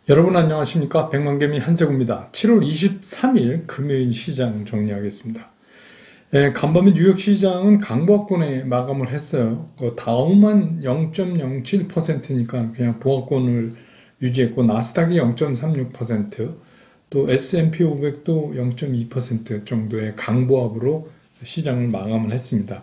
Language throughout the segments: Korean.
여러분 안녕하십니까? 백만개미 한세구입니다. 7월 23일 금요일 시장 정리하겠습니다. 간밤에 뉴욕 시장은 강보합권에 마감을 했어요. 다우만 0.07%니까 그냥 보합권을 유지했고, 나스닥이 0.36%, 또 S&P 500도 0.2% 정도의 강보합으로 시장을 마감을 했습니다.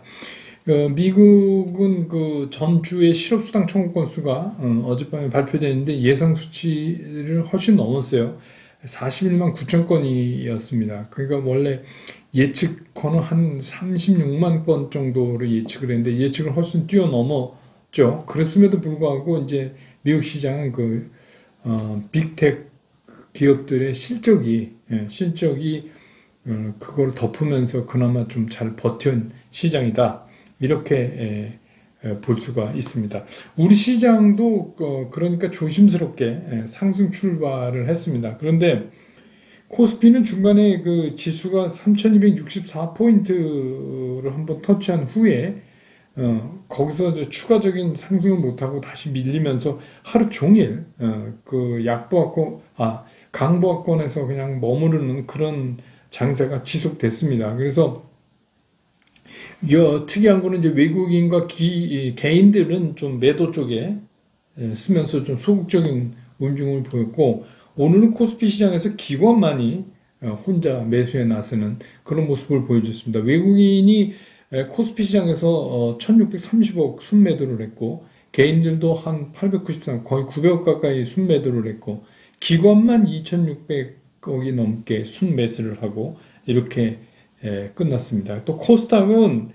미국은 그 전주의 실업수당 청구 건수가 어젯밤에 발표됐는데 예상 수치를 훨씬 넘었어요. 41만 9천 건이었습니다. 그러니까 원래 예측컨은 한 36만 건 정도로 예측을 했는데 예측을 훨씬 뛰어넘었죠. 그랬음에도 불구하고 이제 미국 시장은 빅텍 기업들의 실적이 그걸 덮으면서 그나마 좀 잘 버틴 시장이다. 이렇게 볼 수가 있습니다. 우리 시장도 그러니까 조심스럽게 상승 출발을 했습니다. 그런데 코스피는 중간에 그 지수가 3264포인트를 한번 터치한 후에 거기서 이제 추가적인 상승을 못하고 다시 밀리면서 하루 종일 강보합권에서 그냥 머무르는 그런 장세가 지속됐습니다. 그래서 특이한 거는 이제 외국인과 개인들은 좀 매도 쪽에 쓰면서 좀 소극적인 움직임을 보였고, 오늘은 코스피 시장에서 기관만이 혼자 매수에 나서는 그런 모습을 보여줬습니다. 외국인이 코스피 시장에서 1630억 순매도를 했고, 개인들도 한 893, 거의 900억 가까이 순매도를 했고, 기관만 2600억이 넘게 순매수를 하고 이렇게 끝났습니다. 또 코스닥은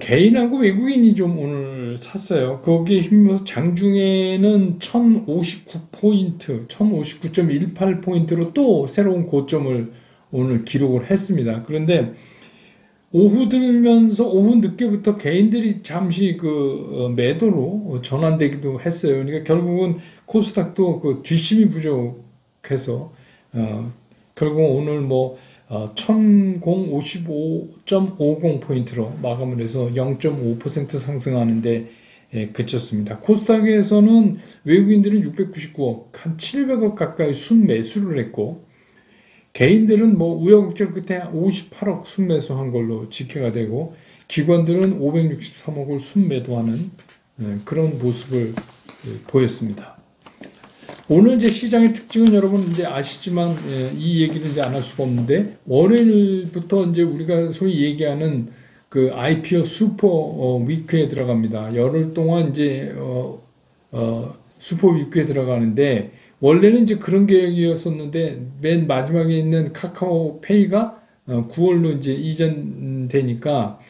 개인하고 외국인이 좀 오늘 샀어요. 거기에 힘입어서 장중에는 1059포인트, 1059.18포인트로 또 새로운 고점을 오늘 기록을 했습니다. 그런데 오후 들면서 오후 늦게부터 개인들이 잠시 매도로 전환되기도 했어요. 그러니까 결국은 코스닥도 그 뒷심이 부족해서 결국 오늘 1055.50포인트로 마감을 해서 0.5% 상승하는데 그쳤습니다. 코스닥에서는 외국인들은 699억, 한 700억 가까이 순매수를 했고, 개인들은 우여곡절 끝에 58억 순매수한 걸로 집계가 되고, 기관들은 563억을 순매도하는 그런 모습을 보였습니다. 오늘 이제 시장의 특징은 여러분 이제 아시지만 이 얘기를 이제 안 할 수가 없는데, 월요일부터 이제 우리가 소위 얘기하는 그 IPO 슈퍼 위크에 들어갑니다. 열흘 동안 이제 슈퍼 위크에 들어가는데, 원래는 이제 그런 계획이었었는데 맨 마지막에 있는 카카오페이가 9월로 이제 이전되니까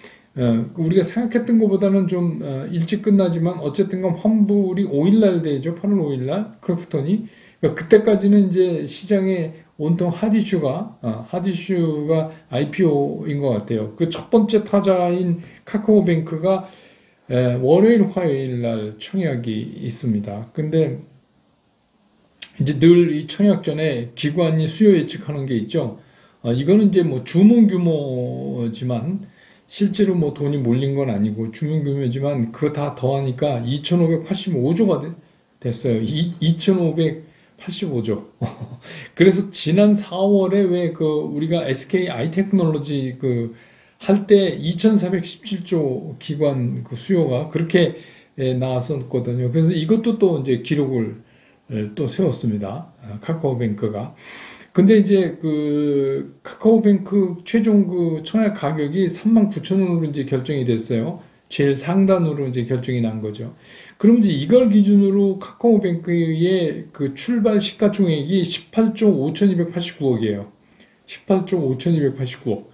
우리가 생각했던 것보다는 좀 일찍 끝나지만 어쨌든 간 환불이 5일날 되죠. 8월 5일날 크래프톤이. 그러니까 그때까지는 이제 시장에 온통 핫이슈가 IPO인 것 같아요. 그 첫 번째 타자인 카카오뱅크가 월요일 화요일날 청약이 있습니다. 근데 이제 늘 이 청약 전에 기관이 수요 예측하는 게 있죠. 이거는 이제 주문 규모지만 실제로 돈이 몰린 건 아니고 주문 규모지만 그거 다 더하니까 2,585조가 됐어요. 2,585조. 그래서 지난 4월에 왜 우리가 SK 아이테크놀로지 할 때 2,417조 기관 수요가 그렇게 나왔었거든요. 그래서 이것도 또 이제 기록을 또 세웠습니다. 카카오뱅크가. 근데 이제 카카오뱅크 최종 청약 가격이 39,000원으로 이제 결정이 됐어요. 제일 상단으로 이제 결정이 난 거죠. 그럼 이제 이걸 기준으로 카카오뱅크의 출발 시가총액이 18조 5,289억이에요. 18조 5,289억.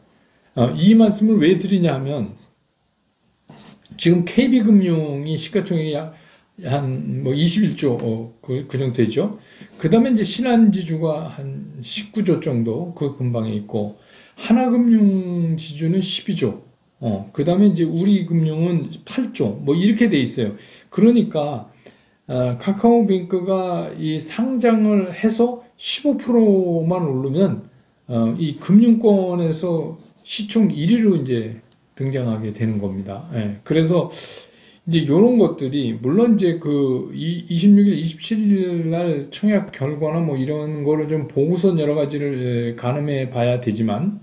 이 말씀을 왜 드리냐 하면, 지금 KB금융이 시가총액이 한 21조 그 정도 되죠. 그 다음에 이제 신한지주가 한 19조 정도 그 근방에 있고, 하나금융지주는 12조, 그 다음에 이제 우리금융은 8조 이렇게 돼 있어요. 그러니까 카카오뱅크가 이 상장을 해서 15%만 오르면 이 금융권에서 시총 1위로 이제 등장하게 되는 겁니다. 그래서 이제 요런 것들이, 물론 이제 그 26일, 27일 날 청약 결과나 뭐 이런 거를 좀 보고선 여러 가지를 가늠해 봐야 되지만,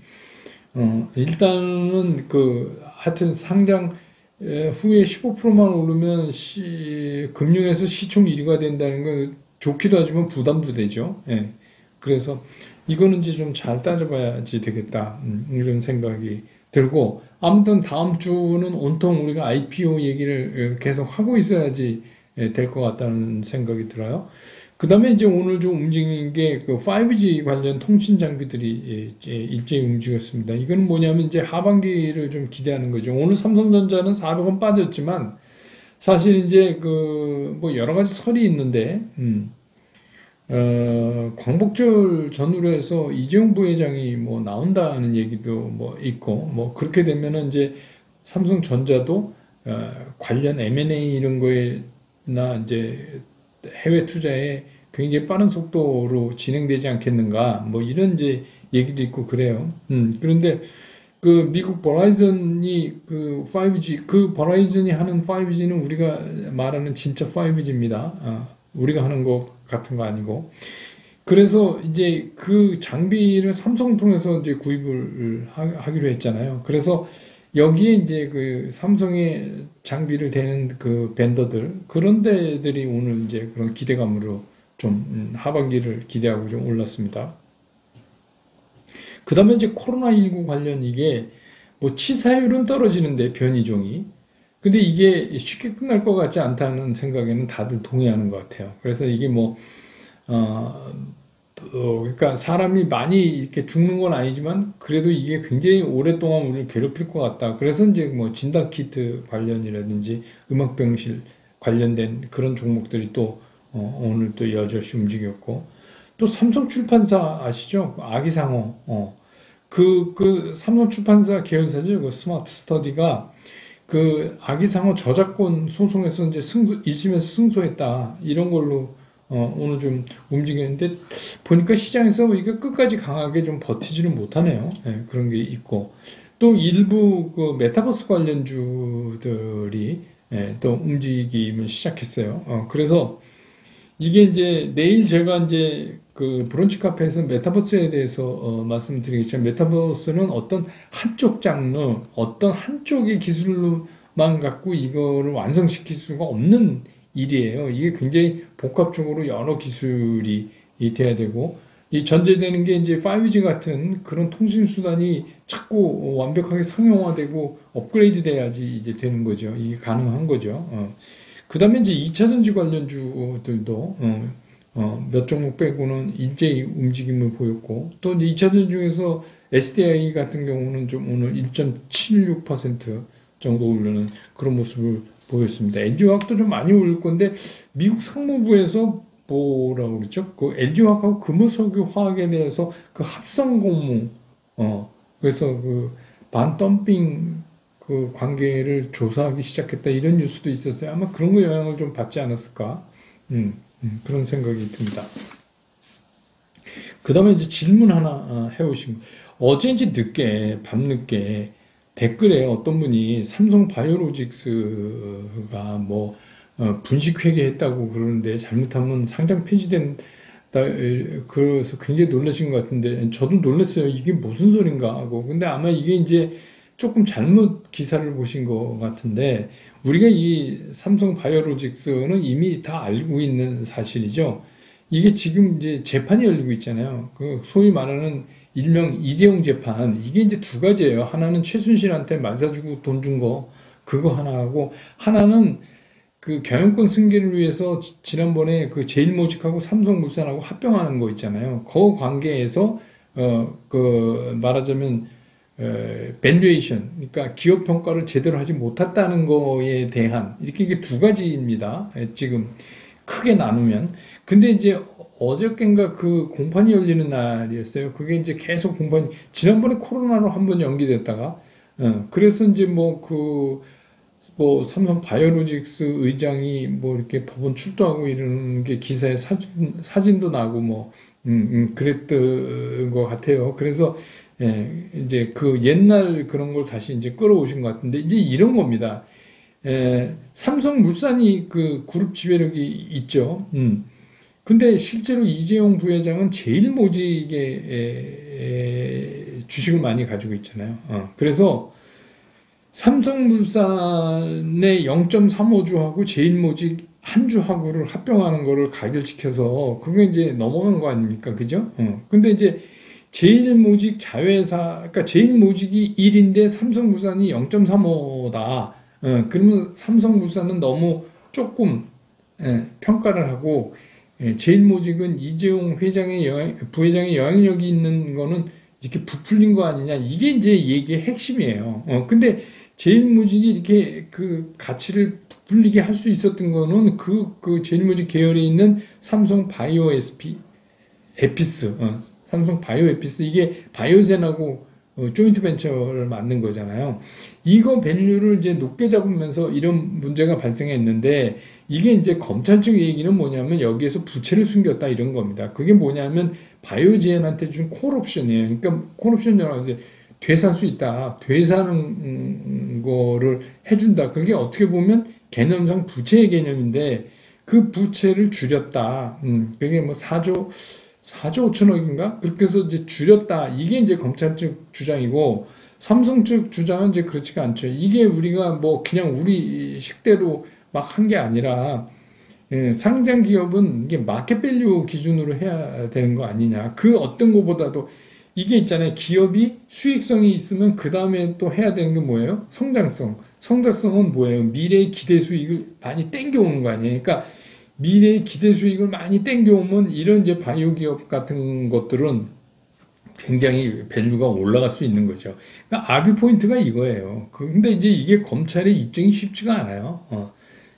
일단은 하여튼 상장 후에 15%만 오르면 금융에서 시총 1위가 된다는 건 좋기도 하지만 부담도 되죠. 예. 그래서 이거는 이제 좀 잘 따져봐야지 되겠다. 이런 생각이 들고, 아무튼 다음 주는 온통 우리가 IPO 얘기를 계속 하고 있어야지 될 것 같다는 생각이 들어요. 그 다음에 이제 오늘 좀 움직인 게 그 5G 관련 통신 장비들이 일제히 움직였습니다. 이건 뭐냐면 이제 하반기를 좀 기대하는 거죠. 오늘 삼성전자는 400원 빠졌지만 사실 이제 뭐 여러 가지 설이 있는데, 광복절 전후로 해서 이재용 부회장이 뭐 나온다는 얘기도 뭐 있고, 뭐 그렇게 되면은 이제 삼성전자도 관련 M&A 이런 거에나 이제 해외 투자에 굉장히 빠른 속도로 진행되지 않겠는가, 뭐 이런 이제 얘기도 있고 그래요. 그런데 그 미국 버라이즌이 그 5G, 그 버라이즌이 하는 5G는 우리가 말하는 진짜 5G입니다. 우리가 하는 것 같은 거 아니고. 그래서 이제 그 장비를 삼성 통해서 이제 구입을 하기로 했잖아요. 그래서 여기에 이제 그 삼성의 장비를 대는 그 벤더들, 그런 데들이 오늘 이제 그런 기대감으로 좀 하반기를 기대하고 좀 올랐습니다. 그 다음에 이제 코로나19 관련 이게 뭐 치사율은 떨어지는데 변이종이. 근데 이게 쉽게 끝날 것 같지 않다는 생각에는 다들 동의하는 것 같아요. 그래서 이게 뭐, 그러니까 사람이 많이 이렇게 죽는 건 아니지만 그래도 이게 굉장히 오랫동안 우리를 괴롭힐 것 같다. 그래서 이제 뭐 진단키트 관련이라든지 음악병실 관련된 그런 종목들이 또 오늘 또 여전히 움직였고, 또 삼성출판사 아시죠? 아기상어. 그 삼성출판사 계열사죠. 그 스마트 스터디가 그 아기상어 저작권 소송에서 이제 1심에서 승소했다. 이런 걸로 오늘 좀 움직였는데, 보니까 시장에서 이게 끝까지 강하게 좀 버티지는 못하네요. 예, 그런 게 있고, 또 일부 그 메타버스 관련주들이 또 움직임을 시작했어요. 그래서 이게 이제 내일 제가 이제 그 브런치 카페에서 메타버스에 대해서 말씀드리겠지만, 메타버스는 어떤 한쪽 장르, 어떤 한쪽의 기술로만 갖고 이거를 완성시킬 수가 없는 일이에요. 이게 굉장히 복합적으로 여러 기술이 돼야 되고, 이 전제되는 게 이제 5G 같은 그런 통신 수단이 자꾸 완벽하게 상용화되고 업그레이드 돼야지 이제 되는 거죠. 이게 가능한 거죠. 그 다음에 이제 2차 전지 관련주들도 몇 종목 빼고는 일제히 움직임을 보였고, 또 이제 2차 전지 중에서 SDI 같은 경우는 좀 오늘 1.76% 정도 오르는 그런 모습을 보였습니다. LG화학도 좀 많이 오를 건데, 미국 상무부에서 뭐라고 그랬죠? 그 LG화학하고 금호석유화학에 대해서 그 합성 공모, 그래서 그 반덤핑 그 관계를 조사하기 시작했다, 이런 뉴스도 있었어요. 아마 그런 거 영향을 좀 받지 않았을까? 그런 생각이 듭니다. 그 다음에 이제 질문 하나 해오신 거. 어제 이제 밤늦게 댓글에 어떤 분이 삼성 바이오로직스가 뭐 분식회계했다고 그러는데 잘못하면 상장 폐지된다, 그래서 굉장히 놀라신 것 같은데, 저도 놀랐어요. 이게 무슨 소린가 하고. 근데 아마 이게 이제 조금 잘못 기사를 보신 것 같은데, 우리가 이 삼성 바이오로직스는 이미 다 알고 있는 사실이죠. 이게 지금 이제 재판이 열리고 있잖아요. 그 소위 말하는 일명 이재용 재판, 이게 이제 두 가지예요. 하나는 최순실한테 만사 주고 돈 준 거, 그거 하나하고, 하나는 그 경영권 승계를 위해서 지난번에 그 제일모직하고 삼성물산하고 합병하는 거 있잖아요. 그 관계에서 말하자면 밸류에이션, 그러니까 기업 평가를 제대로 하지 못했다는 거에 대한, 이렇게 이게 두 가지입니다. 지금 크게 나누면. 근데 이제 어저께인가 그 공판이 열리는 날이었어요. 그게 이제 계속 공판이, 지난번에 코로나로 한번 연기됐다가, 그래서 이제 삼성 바이오로직스 의장이 뭐 이렇게 법원 출두하고 이러는 게 기사에 사진도 나고 그랬던 것 같아요. 그래서 이제 그 옛날 그런 걸 다시 이제 끌어오신 것 같은데, 이제 이런 겁니다. 삼성물산이 그 그룹 지배력이 있죠. 근데 실제로 이재용 부회장은 제일모직의 주식을 많이 가지고 있잖아요. 그래서 삼성물산의 0.35주하고 제일모직 한 주하고를 합병하는 거를 가결시켜서 그게 이제 넘어간 거 아닙니까? 그죠? 근데 이제 제일모직 자회사, 그러니까 제일모직이 1인데 삼성물산이 0.35다. 그러면 삼성물산은 너무 조금 평가를 하고 제일모직은 이재용 부회장의 영향력이 있는 거는 이렇게 부풀린 거 아니냐. 이게 이제 얘기의 핵심이에요. 근데 제일모직이 이렇게 그 가치를 부풀리게 할 수 있었던 거는 그 제일모직 계열에 있는 삼성 바이오 에피스, 삼성 바이오 에피스, 이게 바이오젠하고 조인트 벤처를 만든 거잖아요. 이거 밸류를 이제 높게 잡으면서 이런 문제가 발생했는데, 이게 이제 검찰 측 얘기는 뭐냐면 여기에서 부채를 숨겼다 이런 겁니다. 그게 뭐냐면 바이오젠한테 준 콜옵션이에요. 그러니까 콜옵션이라고 이제 되살 수 있다. 되사는 거를 해준다. 그게 어떻게 보면 개념상 부채의 개념인데 그 부채를 줄였다. 그게 뭐 4조 5천억인가? 그렇게 해서 이제 줄였다. 이게 이제 검찰 측 주장이고 삼성 측 주장은 이제 그렇지가 않죠. 이게 우리가 뭐 그냥 우리 식대로 막 한 게 아니라 상장 기업은 이게 마켓 밸류 기준으로 해야 되는 거 아니냐. 그 어떤 것보다도 이게 있잖아요. 기업이 수익성이 있으면 그 다음에 또 해야 되는 게 뭐예요? 성장성. 성장성은 뭐예요? 미래의 기대 수익을 많이 땡겨오는 거 아니에요? 그러니까 미래의 기대 수익을 많이 땡겨오면 이런 이제 바이오 기업 같은 것들은 굉장히 밸류가 올라갈 수 있는 거죠. 그러니까 아규 포인트가 이거예요. 근데 이제 이게 검찰의 입증이 쉽지가 않아요.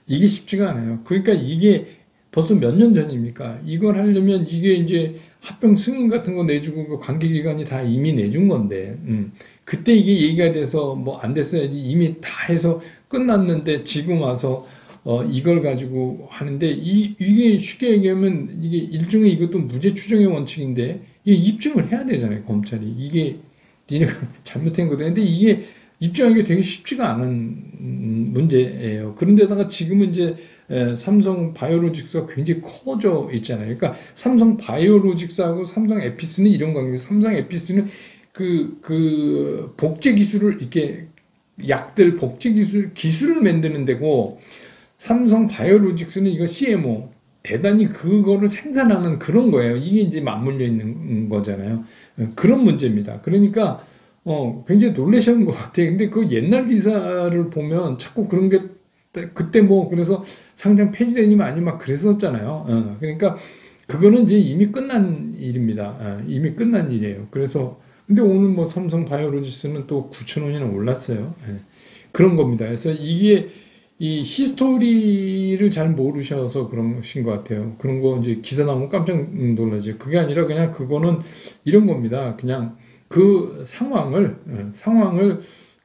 이게 쉽지가 않아요. 그러니까 이게 벌써 몇 년 전입니까? 이걸 하려면 이게 이제 합병 승인 같은 거 내주고 그 관계기관이 다 이미 내준 건데, 그때 이게 얘기가 돼서 뭐 안 됐어야지 이미 다 해서 끝났는데 지금 와서 이걸 가지고 하는데 이게 쉽게 얘기하면 이게 일종의 이것도 무죄 추정의 원칙인데 이게 입증을 해야 되잖아요, 검찰이. 이게 니네가 잘못한 거다. 근데 이게 입증하기가 되게 쉽지가 않은 문제예요. 그런데다가 지금은 이제 삼성 바이오로직스가 굉장히 커져 있잖아요. 그러니까 삼성 바이오로직스하고 삼성 에피스는 이런 관계예요. 삼성 에피스는 그 복제 기술을 이렇게 약들 복제 기술을 만드는 데고 삼성 바이오로직스는 이거 CMO 대단히 그거를 생산하는 그런 거예요. 이게 이제 맞물려 있는 거잖아요. 그런 문제입니다. 그러니까 굉장히 놀라시는 것 같아요. 근데 그 옛날 기사를 보면 자꾸 그런 게 그때 뭐 그래서 상장 폐지되니 많이 막 그랬었잖아요. 그러니까 그거는 이제 이미 끝난 일입니다. 이미 끝난 일이에요. 그래서 근데 오늘 뭐 삼성 바이오로직스는 또 9천 원이나 올랐어요. 그런 겁니다. 그래서 이게 이 히스토리를 잘 모르셔서 그런 것인 것 같아요. 그런 거 이제 기사 나오면 깜짝 놀라죠. 그게 아니라 그냥 그거는 이런 겁니다. 그냥 그 상황을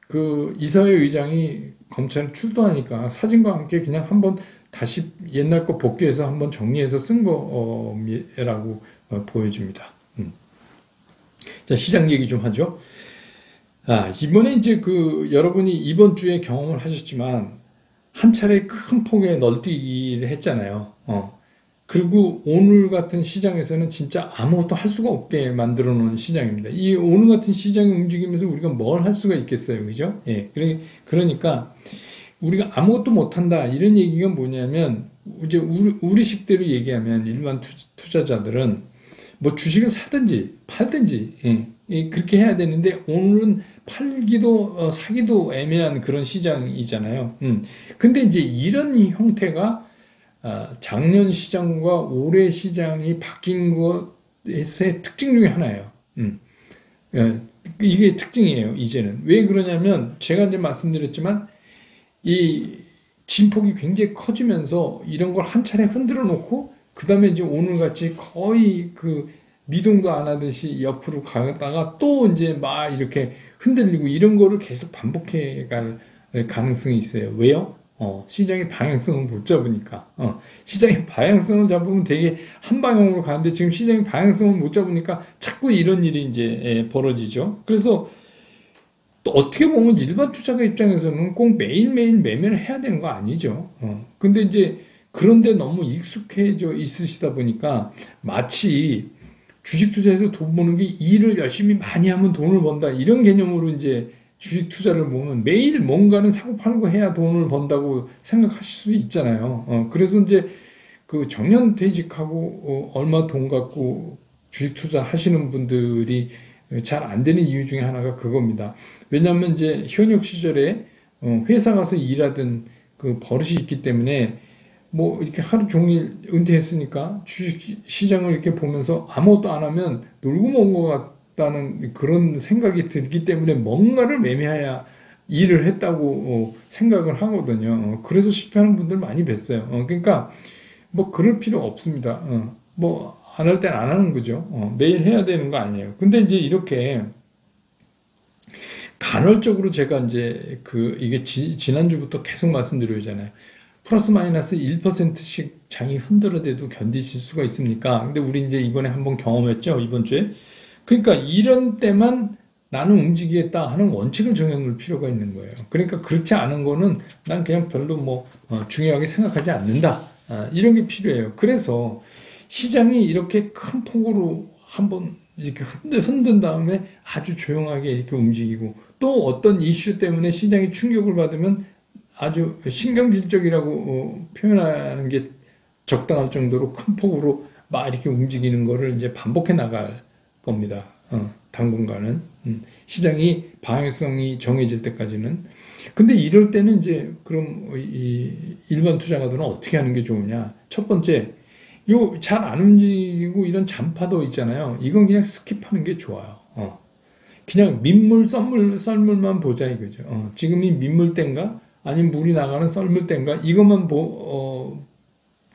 그 이사회 의장이 검찰 출두하니까 사진과 함께 그냥 한번 다시 옛날 거 복귀해서 한번 정리해서 쓴 거라고 보여집니다. 자, 시장 얘기 좀 하죠. 이번에 이제 여러분이 이번 주에 경험을 하셨지만 한 차례 큰 폭의 널뛰기를 했잖아요. 그리고 오늘 같은 시장에서는 진짜 아무것도 할 수가 없게 만들어 놓은 시장입니다. 이 오늘 같은 시장이 움직이면서 우리가 뭘 할 수가 있겠어요. 그죠? 예. 그러니까 우리가 아무것도 못한다. 이런 얘기가 뭐냐면 이제 우리식대로 얘기하면 일반 투자자들은 뭐 주식을 사든지 팔든지 그렇게 해야 되는데 오늘은 팔기도 사기도 애매한 그런 시장이잖아요. 근데 이제 이런 형태가 작년 시장과 올해 시장이 바뀐 것의 특징 중에 하나예요. 이게 특징이에요, 이제는. 왜 그러냐면, 제가 이제 말씀드렸지만, 이 진폭이 굉장히 커지면서 이런 걸 한 차례 흔들어 놓고, 그 다음에 이제 오늘같이 거의 미동도 안 하듯이 옆으로 가다가 또 이제 막 이렇게 흔들리고 이런 거를 계속 반복해 갈 가능성이 있어요. 왜요? 시장의 방향성을 못 잡으니까. 시장의 방향성을 잡으면 되게 한 방향으로 가는데 지금 시장의 방향성을 못 잡으니까 자꾸 이런 일이 이제 벌어지죠. 그래서 또 어떻게 보면 일반 투자가 입장에서는 꼭 매일매일 매매를 해야 되는 거 아니죠. 근데 이제 그런데 너무 익숙해져 있으시다 보니까 마치 주식 투자에서 돈 버는 게 일을 열심히 많이 하면 돈을 번다 이런 개념으로 이제 주식 투자를 보면 매일 뭔가는 사고 팔고 해야 돈을 번다고 생각하실 수 있잖아요. 그래서 이제 그 정년 퇴직하고 얼마 돈 갖고 주식 투자 하시는 분들이 잘 안 되는 이유 중에 하나가 그겁니다. 왜냐하면 이제 현역 시절에 회사 가서 일하던 그 버릇이 있기 때문에 뭐 이렇게 하루 종일 은퇴했으니까 주식 시장을 이렇게 보면서 아무것도 안 하면 놀고 먹은 것 같다는 그런 생각이 들기 때문에 뭔가를 매매해야 일을 했다고 생각을 하거든요. 그래서 실패하는 분들 많이 뵀어요. 그러니까 뭐 그럴 필요 없습니다. 뭐 안 할 땐 안 하는 거죠. 매일 해야 되는 거 아니에요. 근데 이제 이렇게 간헐적으로 제가 이제 이게 지난주부터 계속 말씀드리잖아요. 플러스 마이너스 1%씩 장이 흔들어대도 견디실 수가 있습니까? 근데 우리 이제 이번에 한번 경험했죠, 이번 주에. 그러니까 이런 때만 나는 움직이겠다 하는 원칙을 정해놓을 필요가 있는 거예요. 그러니까 그렇지 않은 거는 난 그냥 별로 뭐 중요하게 생각하지 않는다. 이런 게 필요해요. 그래서 시장이 이렇게 큰 폭으로 한번 이렇게 흔든 다음에 아주 조용하게 이렇게 움직이고 또 어떤 이슈 때문에 시장이 충격을 받으면 아주 신경질적이라고 표현하는 게 적당할 정도로 큰 폭으로 막 이렇게 움직이는 거를 이제 반복해 나갈 겁니다. 당분간은. 시장이 방향성이 정해질 때까지는. 근데 이럴 때는 이제 그럼 이 일반 투자가들은 어떻게 하는 게 좋으냐? 첫 번째, 요 잘 안 움직이고 이런 잔파도 있잖아요. 이건 그냥 스킵하는 게 좋아요. 그냥 민물, 썰물만 보자 이거죠. 지금이 민물 때인가? 아니면 물이 나가는 썰물 때인가? 이것만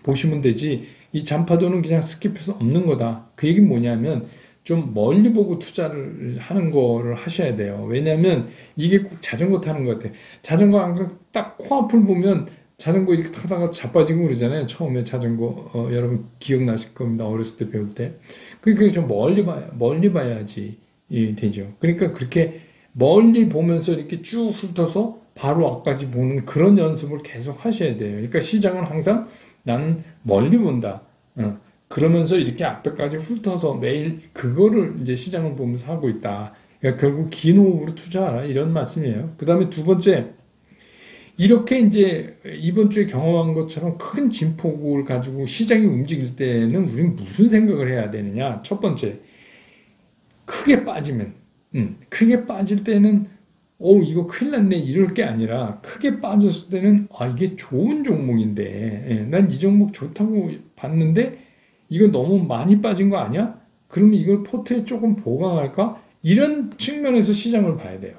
보시면 되지. 이 잔파도는 그냥 스킵해서 없는 거다. 그 얘기는 뭐냐면 좀 멀리 보고 투자를 하는 거를 하셔야 돼요. 왜냐하면 이게 꼭 자전거 타는 것 같아요. 자전거 안 딱 코앞을 보면 자전거 이렇게 타다가 자빠지고 그러잖아요. 처음에 자전거 여러분 기억나실 겁니다. 어렸을 때 배울 때. 그러니까 좀 멀리 봐야지 되죠. 그러니까 그렇게 멀리 보면서 이렇게 쭉 훑어서 바로 앞까지 보는 그런 연습을 계속 하셔야 돼요. 그러니까 시장은 항상 나는 멀리 본다. 그러면서 이렇게 앞에까지 훑어서 매일 그거를 이제 시장을 보면서 하고 있다. 그러니까 결국 긴 호흡으로 투자하라 이런 말씀이에요. 그 다음에 두 번째, 이렇게 이제 이번 주에 경험한 것처럼 큰 진폭을 가지고 시장이 움직일 때는 우리는 무슨 생각을 해야 되느냐? 첫 번째, 크게 빠지면, 크게 빠질 때는 이거 큰일 났네 이럴 게 아니라 크게 빠졌을 때는 이게 좋은 종목인데 난 이 종목 좋다고 봤는데 이거 너무 많이 빠진 거 아니야? 그러면 이걸 포트에 조금 보강할까? 이런 측면에서 시장을 봐야 돼요.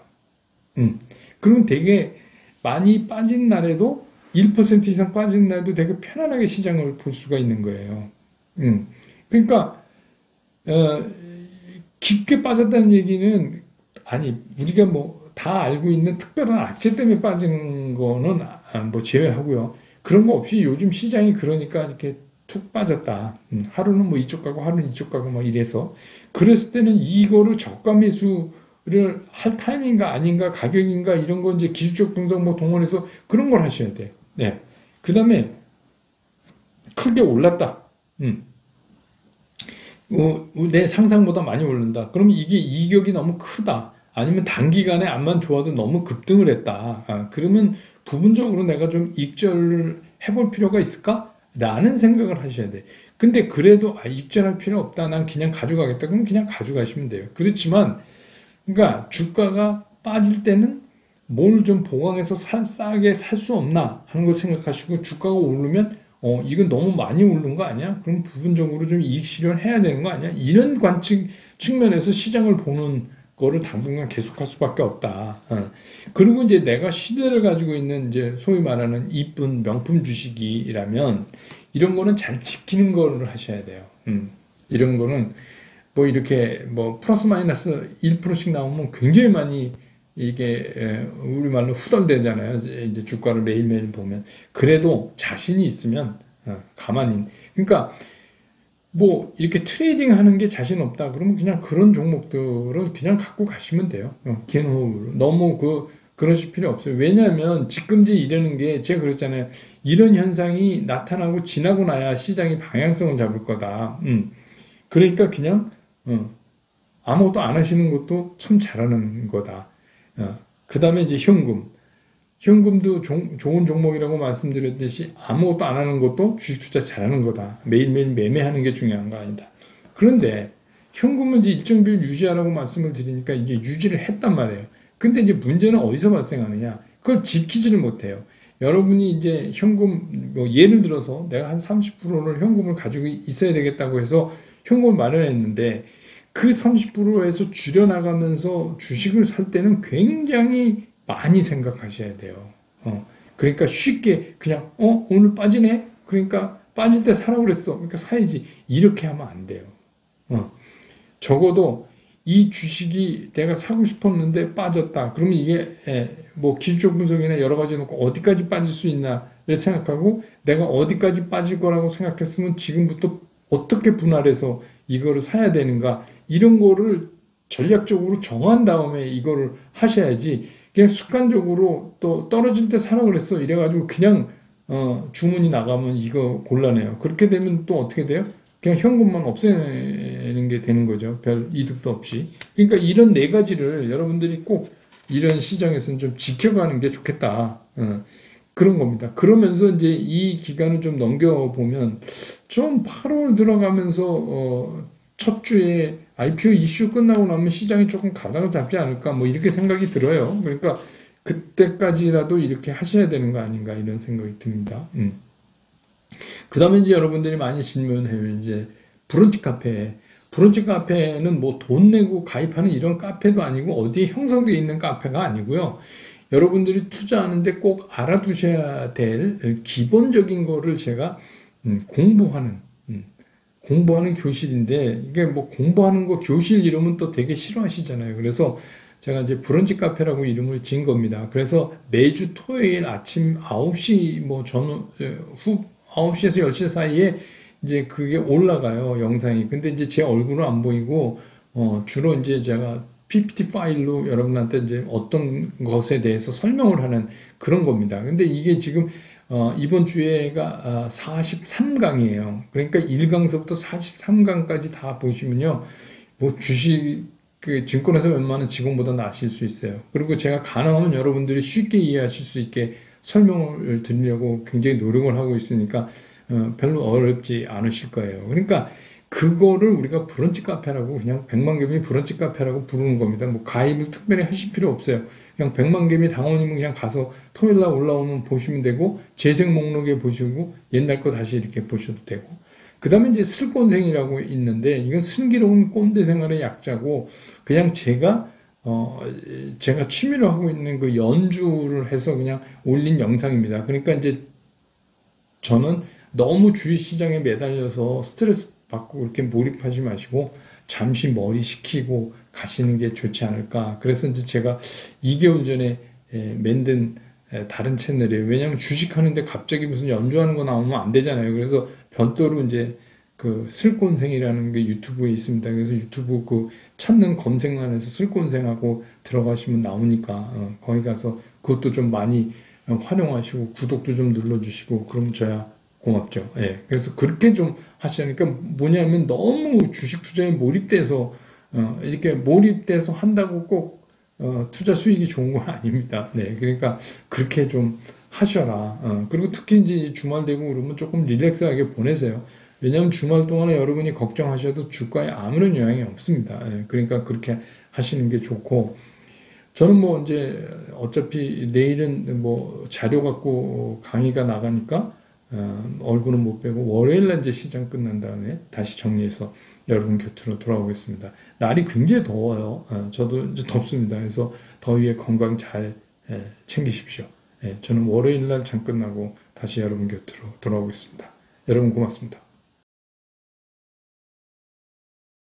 그러면 되게 많이 빠진 날에도 1% 이상 빠진 날도 되게 편안하게 시장을 볼 수가 있는 거예요. 그러니까 깊게 빠졌다는 얘기는 아니 우리가 뭐 다 알고 있는 특별한 악재 때문에 빠진 거는 뭐 제외하고요. 그런 거 없이 요즘 시장이 그러니까 이렇게 툭 빠졌다. 하루는 뭐 이쪽 가고 하루는 이쪽 가고 뭐 이래서 그랬을 때는 이거를 저가 매수를 할 타이밍인가 아닌가 가격인가 이런 거 이제 기술적 분석 뭐 동원해서 그런 걸 하셔야 돼요. 네. 그 다음에 크게 올랐다. 내 상상보다 많이 오른다. 그러면 이게 이격이 너무 크다. 아니면 단기간에 암만 좋아도 너무 급등을 했다. 그러면 부분적으로 내가 좀 익절을 해볼 필요가 있을까? 라는 생각을 하셔야 돼. 근데 그래도 익절할 필요 없다. 난 그냥 가져가겠다. 그럼 그냥 가져가시면 돼요. 그렇지만 그러니까 주가가 빠질 때는 뭘 좀 보강해서 싸게 살 수 없나 하는 걸 생각하시고 주가가 오르면 이건 너무 많이 오른 거 아니야? 그럼 부분적으로 좀 이익 실현해야 되는 거 아니야? 이런 관측 측면에서 시장을 보는 거를 당분간 계속할 수밖에 없다. 그리고 이제 내가 신뢰를 가지고 있는 이제 소위 말하는 이쁜 명품 주식이라면 이런 거는 잘 지키는 거를 하셔야 돼요. 이런 거는 뭐 이렇게 뭐 플러스 마이너스 1%씩 나오면 굉장히 많이 이게 우리말로 후덜대잖아요. 이제 주가를 매일매일 보면 그래도 자신이 있으면 가만히 그러니까 뭐 이렇게 트레이딩 하는 게 자신 없다 그러면 그냥 그런 종목들을 그냥 갖고 가시면 돼요. 긴 호흡으로. 너무 그러실 필요 없어요. 왜냐하면 지금지 이러는 게 제가 그랬잖아요. 이런 현상이 나타나고 지나고 나야 시장이 방향성을 잡을 거다. 그러니까 그냥 아무것도 안 하시는 것도 참 잘하는 거다. 그 다음에 이제 현금도 좋은 종목이라고 말씀드렸듯이 아무것도 안 하는 것도 주식 투자 잘하는 거다. 매일매일 매매하는 게 중요한 거 아니다. 그런데 현금은 이제 일정 비율 유지하라고 말씀을 드리니까 이제 유지를 했단 말이에요. 근데 이제 문제는 어디서 발생하느냐? 그걸 지키지를 못해요. 여러분이 이제 현금, 뭐 예를 들어서 내가 한 30%를 현금을 가지고 있어야 되겠다고 해서 현금을 마련했는데 그 30%에서 줄여나가면서 주식을 살 때는 굉장히 많이 생각하셔야 돼요. 그러니까 쉽게 그냥 오늘 빠지네? 그러니까 빠질 때 사라고 그랬어. 그러니까 사야지. 이렇게 하면 안 돼요. 적어도 이 주식이 내가 사고 싶었는데 빠졌다. 그러면 이게 뭐 기술적 분석이나 여러 가지 놓고 어디까지 빠질 수 있나를 생각하고 내가 어디까지 빠질 거라고 생각했으면 지금부터 어떻게 분할해서 이거를 사야 되는가 이런 거를 전략적으로 정한 다음에 이거를 하셔야지 그냥 습관적으로 또 떨어질 때 사라 그랬어 이래가지고 그냥 주문이 나가면 이거 곤란해요. 그렇게 되면 또 어떻게 돼요? 그냥 현금만 없애는 게 되는 거죠. 별 이득도 없이. 그러니까 이런 네 가지를 여러분들이 꼭 이런 시장에서는 좀 지켜가는 게 좋겠다. 그런 겁니다. 그러면서 이제 이 기간을 좀 넘겨보면 좀 8월 들어가면서 첫 주에 IPO 이슈 끝나고 나면 시장이 조금 가닥을 잡지 않을까 뭐 이렇게 생각이 들어요. 그러니까 그때까지라도 이렇게 하셔야 되는 거 아닌가 이런 생각이 듭니다. 그 다음에 이제 여러분들이 많이 질문해요. 이제 브런치 카페. 브런치 카페는 뭐 돈 내고 가입하는 이런 카페도 아니고 어디에 형성되어 있는 카페가 아니고요. 여러분들이 투자하는데 꼭 알아두셔야 될 기본적인 거를 제가 공부하는 교실인데 이게 뭐 공부하는 거 교실 이름은 또 되게 싫어하시잖아요. 그래서 제가 이제 브런치 카페라고 이름을 지은 겁니다. 그래서 매주 토요일 아침 9시 후 9시에서 10시 사이에 이제 그게 올라가요, 영상이. 근데 이제 제 얼굴은 안 보이고 주로 이제 제가 PPT 파일로 여러분한테 이제 어떤 것에 대해서 설명을 하는 그런 겁니다. 근데 이게 지금 이번 주에가 43강이에요. 그러니까 1강서부터 43강까지 다 보시면요. 뭐 주식 그 증권에서 웬만한 직원보다 나으실 수 있어요. 그리고 제가 가능하면 여러분들이 쉽게 이해하실 수 있게 설명을 드리려고 굉장히 노력을 하고 있으니까 별로 어렵지 않으실 거예요. 그러니까 그거를 우리가 브런치 카페라고 그냥 백만개미 브런치 카페라고 부르는 겁니다. 뭐 가입을 특별히 하실 필요 없어요. 그냥 백만개미 당원이면 그냥 가서 토요일 날 올라오면 보시면 되고 재생 목록에 보시고 옛날 거 다시 이렇게 보셔도 되고 그 다음에 이제 슬꼰생이라고 있는데 이건 슬기로운 꼰대 생활의 약자고 그냥 제가 취미로 하고 있는 그 연주를 해서 그냥 올린 영상입니다. 그러니까 이제 저는 너무 주식시장에 매달려서 스트레스 받고 그렇게 몰입하지 마시고 잠시 머리 식히고 가시는 게 좋지 않을까. 그래서 이제 제가 2개월 전에 만든 다른 채널이에요. 왜냐하면 주식하는데 갑자기 무슨 연주하는 거 나오면 안 되잖아요. 그래서 별도로 이제 그 슬꼰생이라는 게 유튜브에 있습니다. 그래서 유튜브 그 찾는 검색란에서 슬꼰생하고 들어가시면 나오니까 거기 가서 그것도 좀 많이 활용하시고 구독도 좀 눌러주시고 그럼 저야 고맙죠. 예. 그래서 그렇게 좀 하시니까 뭐냐면 너무 주식 투자에 몰입돼서 이렇게 몰입돼서 한다고 꼭 투자 수익이 좋은 건 아닙니다. 네. 그러니까 그렇게 좀 하셔라. 그리고 특히 이제 주말 되고 그러면 조금 릴렉스하게 보내세요. 왜냐하면 주말 동안에 여러분이 걱정하셔도 주가에 아무런 영향이 없습니다. 예. 그러니까 그렇게 하시는 게 좋고 저는 뭐 이제 어차피 내일은 뭐 자료 갖고 강의가 나가니까 얼굴은 못 빼고 월요일날 이제 시장 끝난 다음에 다시 정리해서 여러분 곁으로 돌아오겠습니다. 날이 굉장히 더워요. 저도 이제 덥습니다. 그래서 더위에 건강 잘 챙기십시오. 저는 월요일날 장 끝나고 다시 여러분 곁으로 돌아오겠습니다. 여러분 고맙습니다.